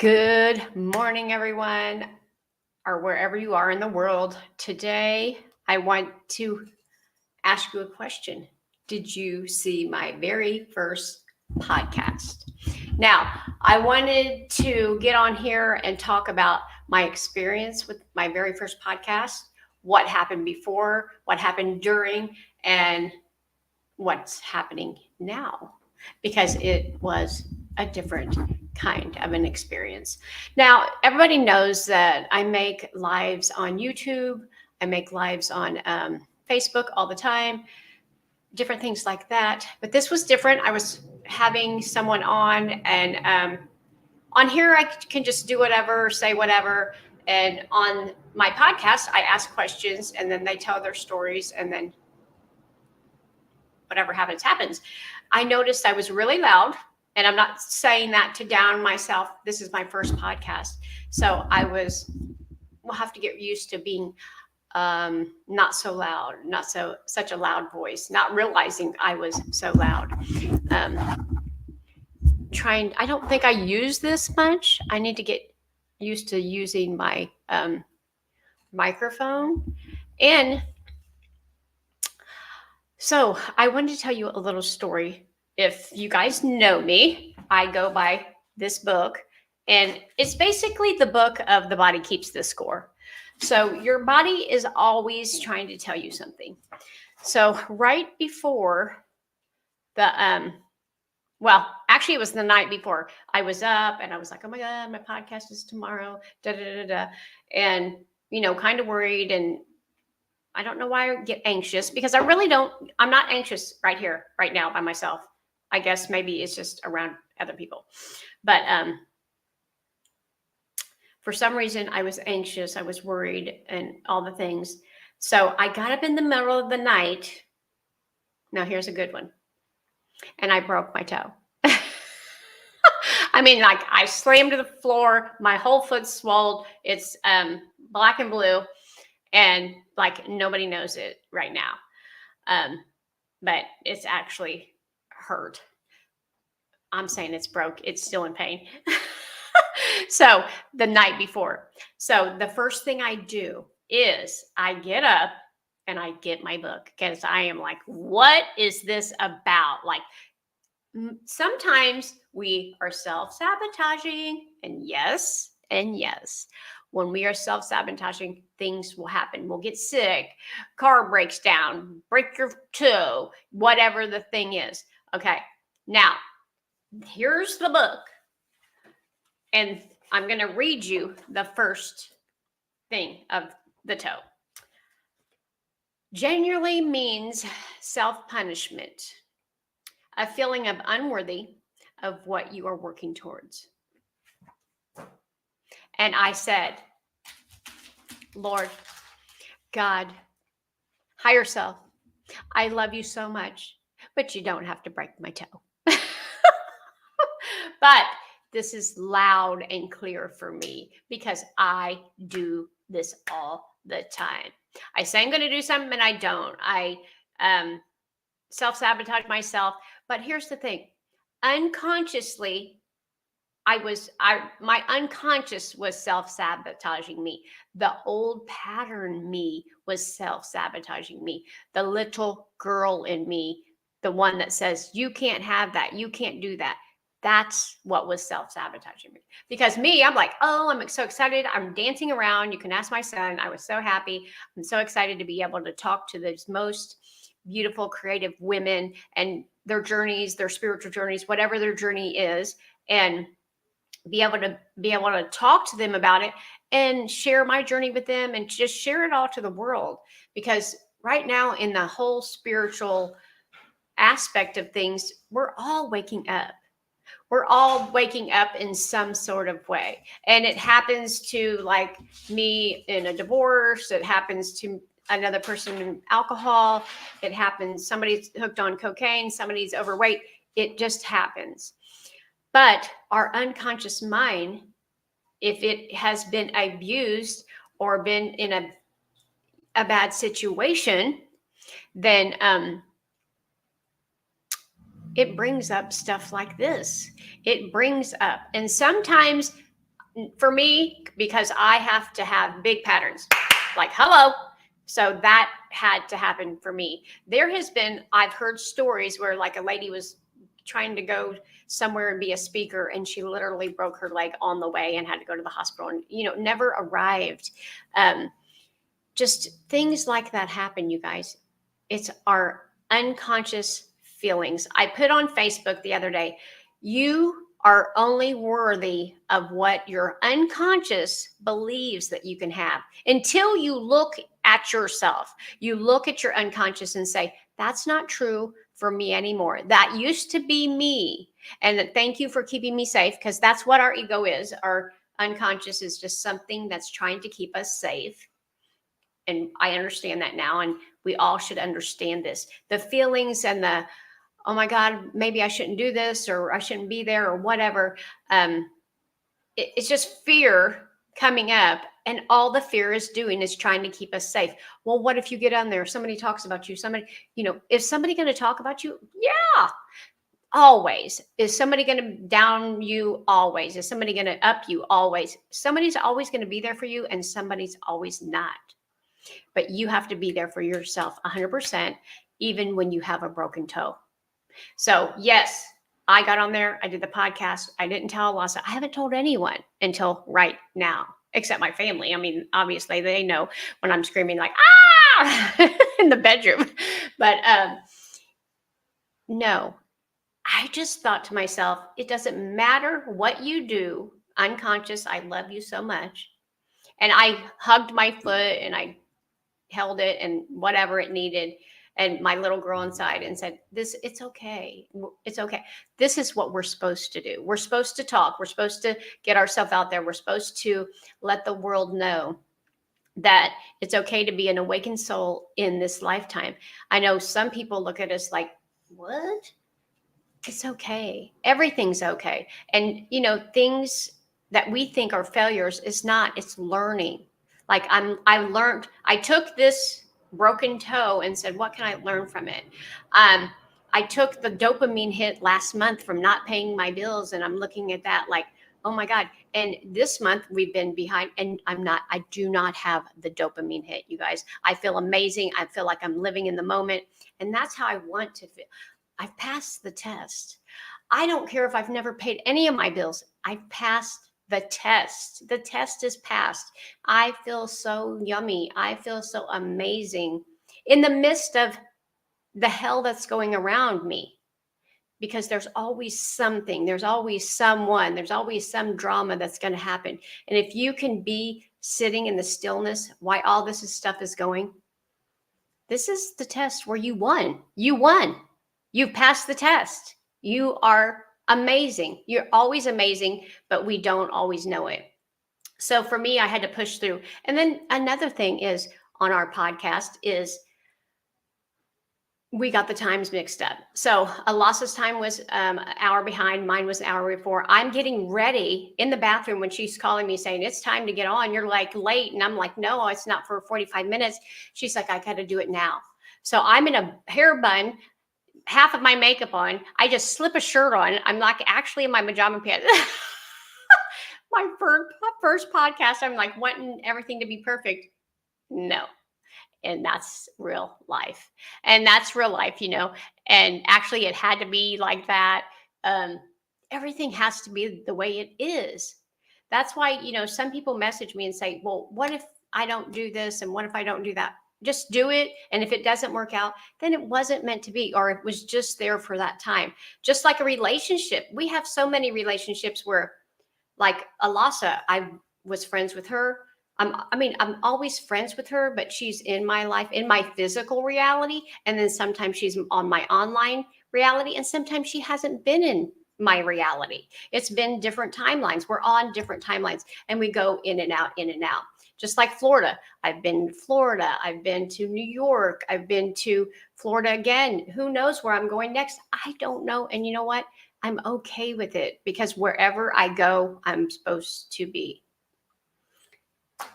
Good morning, everyone, or wherever you are in the world. Today, I want to ask you a question. Did you see my very first podcast? Now, I wanted to get on here and talk about my experience with my very first podcast, what happened before, what happened during, and what's happening now, because it was a different kind of an experience. Now, everybody knows that I make lives on YouTube, I make lives on Facebook all the time, different things like that. But this was different. I was having someone on, and on here, I can just do whatever, say whatever. And on my podcast, I ask questions and then they tell their stories, and then whatever happens, happens. I noticed I was really loud, and I'm not saying that to down myself. This is my first podcast. So we'll have to get used to being not so loud, not such a loud voice, not realizing I was so loud. I don't think I use this much. I need to get used to using my microphone. And so I wanted to tell you a little story. If you guys know me, I go by this book, and it's basically the book of The Body Keeps the Score. So your body is always trying to tell you something. So right before actually it was the night before, I was up and I was like, oh my God, my podcast is tomorrow, and, kind of worried, and I don't know why I get anxious, because I'm not anxious right here, right now by myself. I guess maybe it's just around other people. But for some reason, I was anxious, I was worried, and all the things. So I got up in the middle of the night. Now here's a good one. And I broke my toe. I mean, like, I slammed to the floor, my whole foot swelled. It's black and blue. And like, nobody knows it right now. But it's actually hurt. I'm saying it's broke. It's still in pain. So the night before. So the first thing I do is I get up and I get my book, because I am like, what is this about? Like, sometimes we are self-sabotaging, and yes, when we are self-sabotaging, things will happen. We'll get sick, car breaks down, break your toe, whatever the thing is. Okay, now here's the book, and I'm going to read you the first thing of the toe. Generally means self-punishment, a feeling of unworthy of what you are working towards. And I said, Lord, God, higher self, I love you so much, but you don't have to break my toe. But this is loud and clear for me, because I do this all the time. I say I'm going to do something and I don't. I self-sabotage myself. But here's the thing. Unconsciously, my unconscious was self-sabotaging me. The old pattern me was self-sabotaging me. The little girl in me, the one that says, you can't have that, you can't do that. That's what was self-sabotaging me. Because me, I'm like, oh, I'm so excited. I'm dancing around. You can ask my son. I was so happy. I'm so excited to be able to talk to those most beautiful, creative women and their journeys, their spiritual journeys, whatever their journey is, and be able to talk to them about it and share my journey with them and just share it all to the world. Because right now, in the whole spiritual aspect of things, we're all waking up. We're all waking up in some sort of way. And it happens to, like, me in a divorce. It happens to another person in alcohol. It happens, somebody's hooked on cocaine, somebody's overweight. It just happens. But our unconscious mind, if it has been abused or been in a bad situation, then it brings up stuff like this. It brings up, and sometimes for me, because I have to have big patterns, like hello. So that had to happen for me. I've heard stories where like a lady was trying to go somewhere and be a speaker, and she literally broke her leg on the way and had to go to the hospital, and never arrived. um, just things like that happen, you guys. It's our unconscious feelings. I put on Facebook the other day, you are only worthy of what your unconscious believes that you can have. Until you look at yourself, you look at your unconscious and say, that's not true for me anymore. That used to be me. And thank you for keeping me safe, because that's what our ego is. Our unconscious is just something that's trying to keep us safe. And I understand that now, and we all should understand this. The feelings and the, oh my God, maybe I shouldn't do this, or I shouldn't be there, or whatever. It's just fear coming up, and all the fear is doing is trying to keep us safe. Well, what if you get on there, somebody talks about you, is somebody going to talk about you? Yeah, always. Is somebody going to down you? Always. Is somebody going to up you? Always. Somebody's always going to be there for you, and somebody's always not. But you have to be there for yourself 100%, even when you have a broken toe. So yes, I got on there. I did the podcast. I didn't tell Lassa. I haven't told anyone until right now, except my family. I mean, obviously they know when I'm screaming like, ah, in the bedroom. But no, I just thought to myself, it doesn't matter what you do, unconscious, I love you so much. And I hugged my foot and I held it and whatever it needed, and my little girl inside, and said, it's okay. It's okay. This is what we're supposed to do. We're supposed to talk. We're supposed to get ourselves out there. We're supposed to let the world know that it's okay to be an awakened soul in this lifetime. I know some people look at us like, what? It's okay. Everything's okay. And things that we think are failures is not, it's learning. Like I took this broken toe and said, what can I learn from it? I took the dopamine hit last month from not paying my bills, and I'm looking at that like, oh my God. And this month we've been behind, and I do not have the dopamine hit, you guys. I feel amazing. I feel like I'm living in the moment. And that's how I want to feel. I've passed the test. I don't care if I've never paid any of my bills. I've passed the test. The test is passed. I feel so yummy. I feel so amazing in the midst of the hell that's going around me, because there's always something, there's always someone, there's always some drama that's going to happen. And if you can be sitting in the stillness while all this stuff is going, this is the test where you won. You won. You've passed the test. You are amazing. You're always amazing, but we don't always know it. So for me, I had to push through. And then another thing is on our podcast is we got the times mixed up. So Alassa's time was an hour behind. Mine was an hour before. I'm getting ready in the bathroom when she's calling me saying, it's time to get on. You're like late. And I'm like, no, it's not for 45 minutes. She's like, I got to do it now. So I'm in a hair bun, half of my makeup on. I just slip a shirt on. I'm like actually in my pajama pants. My first podcast, I'm like wanting everything to be perfect. No. And that's real life. And that's real life, and actually it had to be like that. Everything has to be the way it is. That's why, some people message me and say, well, what if I don't do this? And what if I don't do that? Just do it. And if it doesn't work out, then it wasn't meant to be, or it was just there for that time. Just like a relationship. We have so many relationships where, like Alassa, I was friends with her. I'm always friends with her, but she's in my life, in my physical reality. And then sometimes she's on my online reality. And sometimes she hasn't been in my reality. It's been different timelines. We're on different timelines, and we go in and out, in and out. Just like Florida. I've been to Florida. I've been to New York. I've been to Florida again. Who knows where I'm going next? I don't know. And you know what? I'm okay with it, because wherever I go, I'm supposed to be.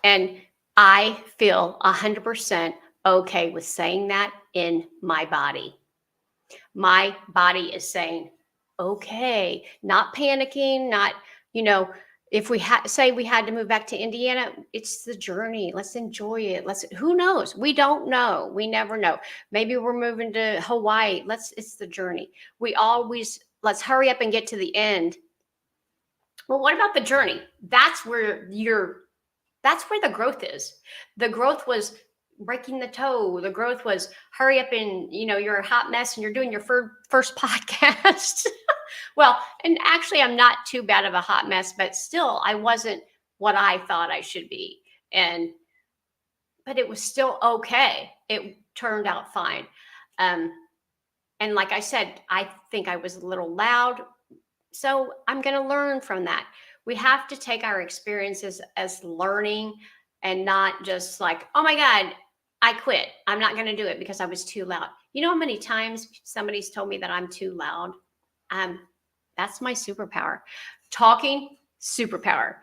And I feel 100% okay with saying that in my body. My body is saying, okay, not panicking, not, If we say we had to move back to Indiana, it's the journey. Let's enjoy it. Who knows? We don't know. We never know. Maybe we're moving to Hawaii. It's the journey. Let's hurry up and get to the end. Well, what about the journey? That's where the growth is. The growth was breaking the toe. The growth was hurry up and, you're a hot mess and you're doing your first podcast. Well, and actually, I'm not too bad of a hot mess, but still, I wasn't what I thought I should be. But it was still okay. It turned out fine. And like I said, I think I was a little loud. So I'm going to learn from that. We have to take our experiences as learning and not just like, oh my God, I quit. I'm not going to do it because I was too loud. You know how many times somebody's told me that I'm too loud? That's my superpower. Talking, superpower.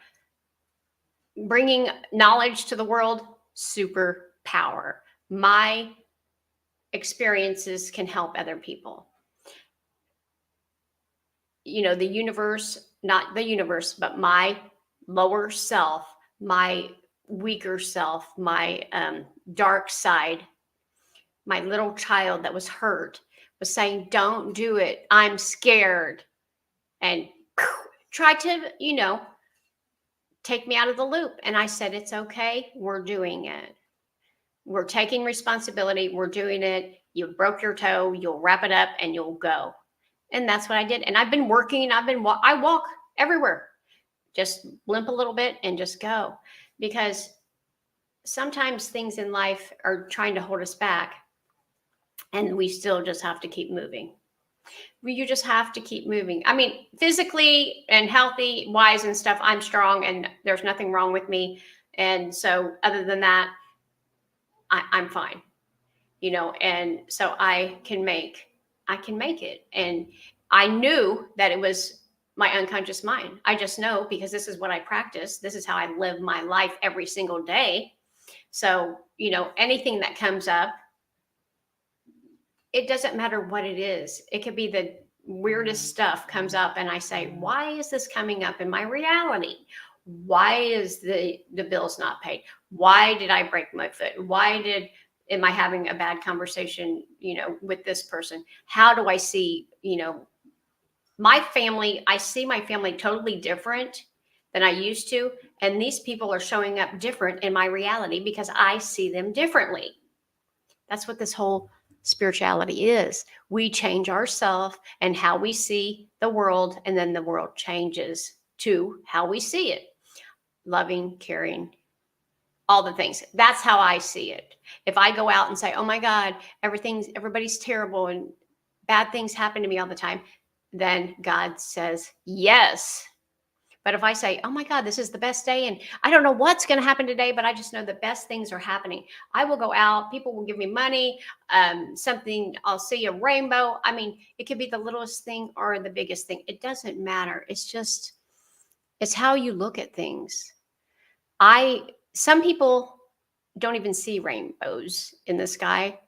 Bringing knowledge to the world, superpower. My experiences can help other people. The universe, not the universe, but my lower self, my weaker self, my dark side, my little child that was hurt was saying, don't do it. I'm scared. And try to, take me out of the loop. And I said, it's okay. We're doing it. We're taking responsibility. We're doing it. You broke your toe. You'll wrap it up and you'll go. And that's what I did. And I've been working. I walk everywhere. Just limp a little bit and just go. Because sometimes things in life are trying to hold us back. And we still just have to keep moving. You just have to keep moving. I mean, physically and healthy wise and stuff, I'm strong and there's nothing wrong with me. And so other than that, I'm fine, and so I can make it. And I knew that it was my unconscious mind. I just know because this is what I practice. This is how I live my life every single day. So, anything that comes up, it doesn't matter what it is. It could be the weirdest stuff comes up and I say, why is this coming up in my reality? Why is the bills not paid? Why did I break my foot? Am I having a bad conversation, with this person? How do I see, my family? I see my family totally different than I used to. And these people are showing up different in my reality because I see them differently. That's what this whole spirituality is. We change ourselves and how we see the world, and then the world changes to how we see it. Loving, caring, all the things. That's how I see it. If I go out and say, oh my God, everybody's terrible and bad things happen to me all the time, then God says, yes. But if I say, oh my God, this is the best day and I don't know what's going to happen today, but I just know the best things are happening. I will go out. People will give me money, I'll see a rainbow. I mean, it could be the littlest thing or the biggest thing. It doesn't matter. It's how you look at things. Some people don't even see rainbows in the sky,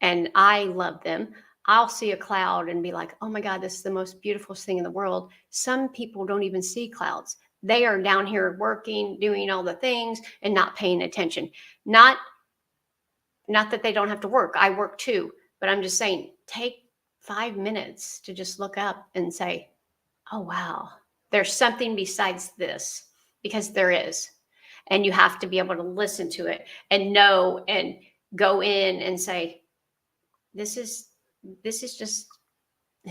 and I love them. I'll see a cloud and be like, oh my God, this is the most beautiful thing in the world. Some people don't even see clouds. They are down here working, doing all the things and not paying attention. Not that they don't have to work. I work too, but I'm just saying, take 5 minutes to just look up and say, oh, wow, there's something besides this, because there is. And you have to be able to listen to it and know and go in and say, this is just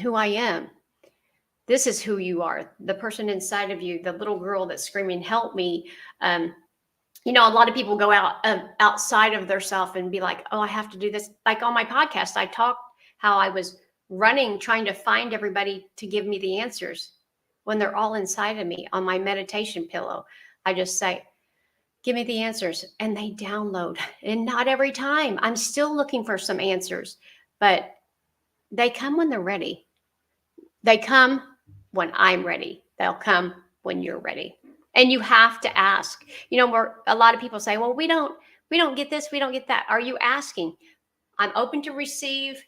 who I am. This is who you are. The person inside of you, the little girl that's screaming, help me. A lot of people go outside of their self and be like, oh, I have to do this. Like on my podcast, I talked how I was running, trying to find everybody to give me the answers when they're all inside of me. On my meditation pillow, I just say, give me the answers, and they download. And not every time. I'm still looking for some answers, but they come when they're ready. They come when I'm ready. They'll come when you're ready. And you have to ask. Where a lot of people say, well, we don't get this, we don't get that. Are you asking? I'm open to receive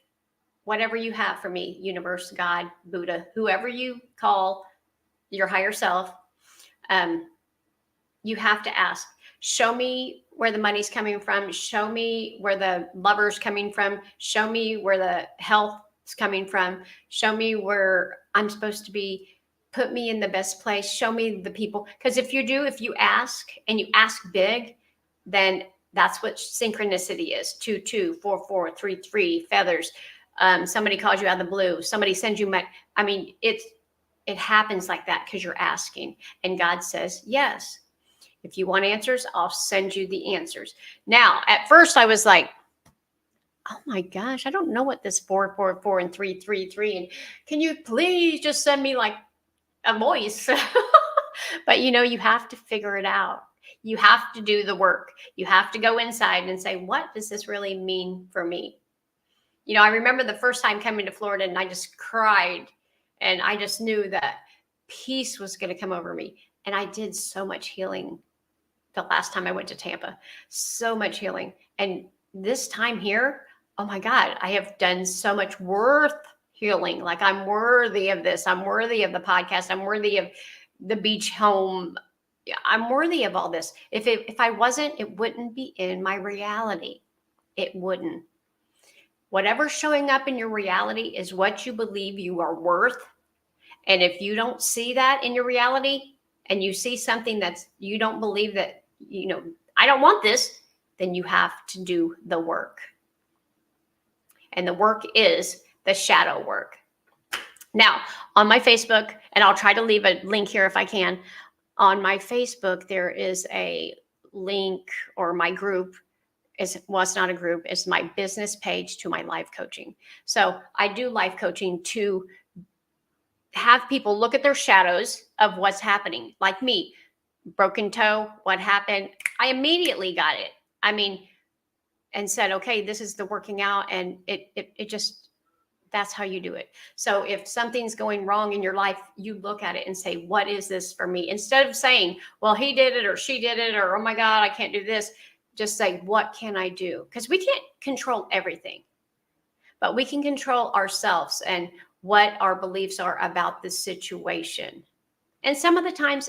whatever you have for me, universe, God, Buddha, whoever you call your higher self. You have to ask, show me where the money's coming from. Show me where the lover's coming from. Show me where the health is coming from. Show me where I'm supposed to be. Put me in the best place. Show me the people. Because if you ask and you ask big, then that's what synchronicity is. 2, 2, 4, 4, 3, 3 feathers. Somebody calls you out of the blue. Somebody sends you money. I mean, it happens like that because you're asking. And God says, yes. If you want answers, I'll send you the answers. Now, at first I was like, oh my gosh, I don't know what this 4, 4, 4 and 3, 3, 3. And can you please just send me like a voice? But you have to figure it out. You have to do the work. You have to go inside and say, what does this really mean for me? I remember the first time coming to Florida and I just cried and I just knew that peace was going to come over me. And I did so much healing the last time I went to Tampa, so much healing. And this time here, oh my God, I have done so much worth healing. Like I'm worthy of this. I'm worthy of the podcast. I'm worthy of the beach home. I'm worthy of all this. If I wasn't, it wouldn't be in my reality. It wouldn't. Whatever's showing up in your reality is what you believe you are worth. And if you don't see that in your reality and you see something that's you don't believe that, I don't want this, then you have to do the work. And the work is the shadow work. Now, on my Facebook, and I'll try to leave a link here if I can. On my Facebook, there is a link, or my group it's not a group, it's my business page to my life coaching. So I do life coaching to have people look at their shadows of what's happening. Like me, broken toe, what happened? I immediately got it. And said, okay, this is the working out. And it just, that's how you do it. So if something's going wrong in your life, you look at it and say, what is this for me? Instead of saying, well, he did it or she did it, or, oh my God, I can't do this. Just say, what can I do? Because we can't control everything, but we can control ourselves and what our beliefs are about the situation. And some of the times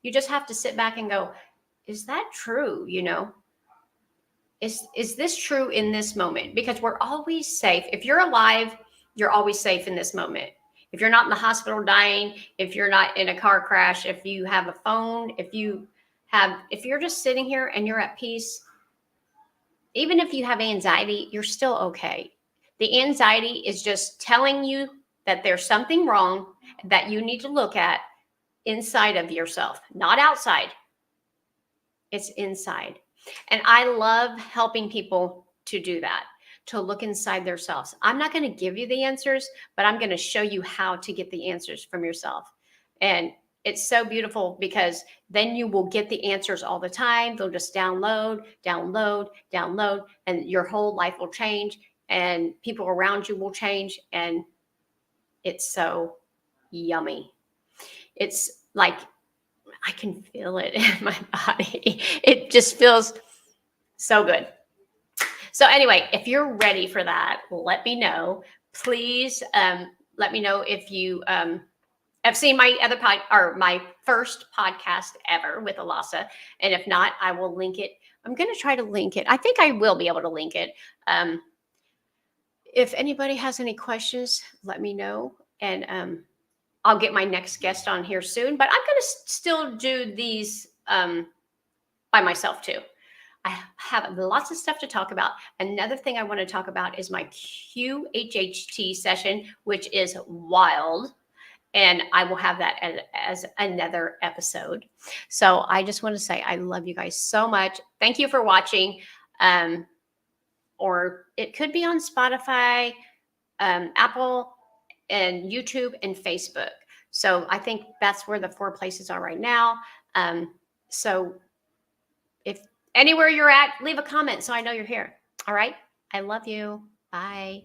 you just have to sit back and go, is that true? Is this true in this moment? Because we're always safe. If you're alive, you're always safe in this moment. If you're not in the hospital dying, if you're not in a car crash, if you have a phone, if you're just sitting here and you're at peace, even if you have anxiety, you're still okay. The anxiety is just telling you that there's something wrong that you need to look at inside of yourself, not outside. It's inside. And I love helping people to do that, to look inside themselves. I'm not going to give you the answers, but I'm going to show you how to get the answers from yourself. And it's so beautiful because then you will get the answers all the time. They'll just download, and your whole life will change and people around you will change. And it's so yummy. It's like, I can feel it in my body. It just feels so good. So anyway, if you're ready for that, let me know. Please let me know if you have seen my other my first podcast ever with Alasa. And if not, I will link it. I'm going to try to link it. I think I will be able to link it. If anybody has any questions, let me know. And I'll get my next guest on here soon. But I'm going to still do these by myself too. I have lots of stuff to talk about. Another thing I want to talk about is my QHHT session, which is wild. And I will have that as another episode. So I just want to say I love you guys so much. Thank you for watching. Or it could be on Spotify, Apple, and YouTube and Facebook. So I think that's where the 4 places are right now. So if anywhere you're at, leave a comment so I know you're here. All right. I love you. Bye.